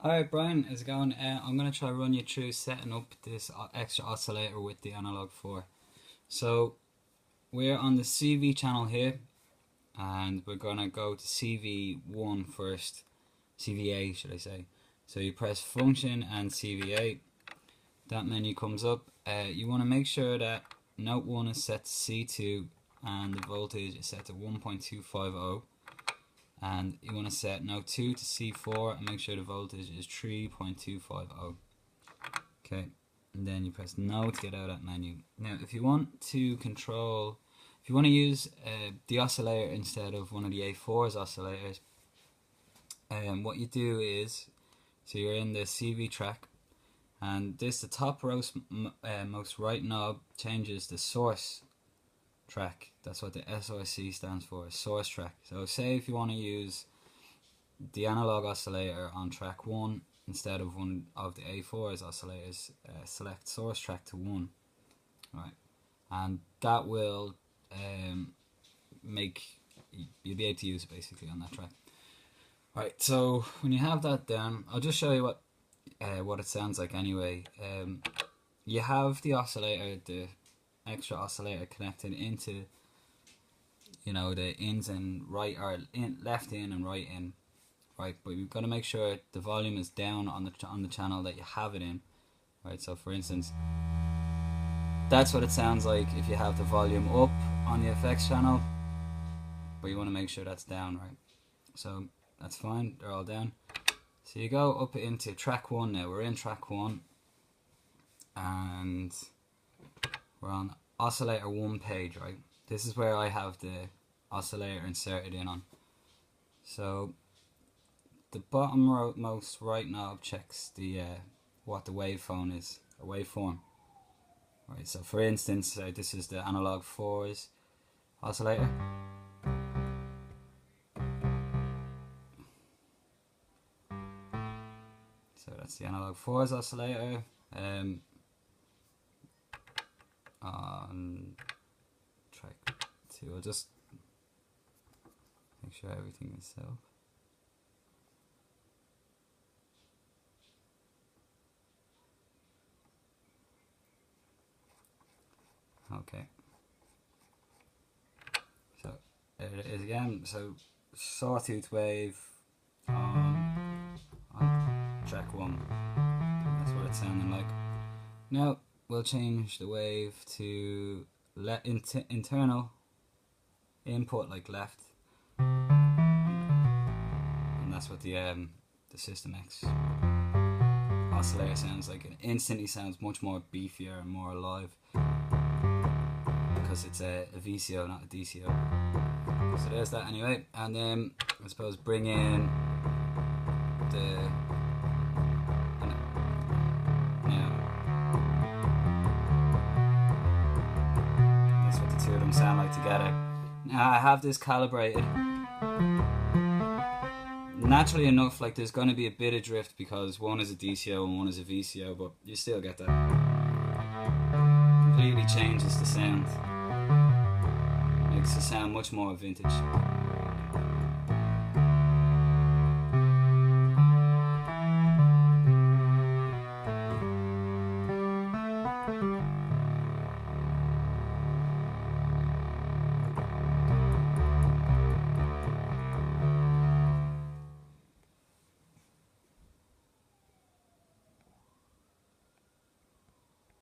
Alright Brian, how's it going? I'm going to try run you through setting up this extra oscillator with the analog 4. So we're on the CV channel here and we're going to go to CV1 first, CVA should I say. So you press function and CVA, that menu comes up. You want to make sure that note 1 is set to C2 and the voltage is set to 1.250. And you want to set note 2 to C4 and make sure the voltage is 3.250. Okay, and then you press no to get out of that menu. Now if you want to control, if you want to use the oscillator instead of one of the A4's oscillators, what you do is, so you're in the CV track, and this, the top most right knob changes the source track. That's what the SRC stands for, source track. So say if you want to use the analog oscillator on track 1 instead of one of the A4's oscillators, select source track to 1, right, and that will make you'll be able to use it basically on that track. Right, so when you have that down, I'll just show you what it sounds like anyway. You have the oscillator, the extra oscillator connected into, you know, the ins and right, or left in and right in, right? But you've got to make sure the volume is down on the channel that you have it in, right? So for instance, that's what it sounds like if you have the volume up on the effects channel, but you want to make sure that's down, right? So that's fine, they're all down. So you go up into track 1 now. We're in track 1 and we're on oscillator 1 page, right? This is where I have the oscillator inserted in on. So the bottom most right knob checks the what the waveform is, a waveform. Right, so for instance, this is the analog 4's oscillator. So that's the analog 4's oscillator. On track 2, I'll just make sure everything is set up. Okay, so there it is again. So sawtooth wave on track 1. That's what it's sounding like. Now we'll change the wave to internal input, like left, and that's what the System X oscillator sounds like. It instantly sounds much more beefier and more alive because it's a VCO, not a DCO. So there's that anyway. And then I suppose bring in the two of them sound like together. Now I have this calibrated. Naturally enough, like, there's going to be a bit of drift because one is a DCO and one is a VCO, but you still get that. Completely changes the sound. Makes the sound much more vintage.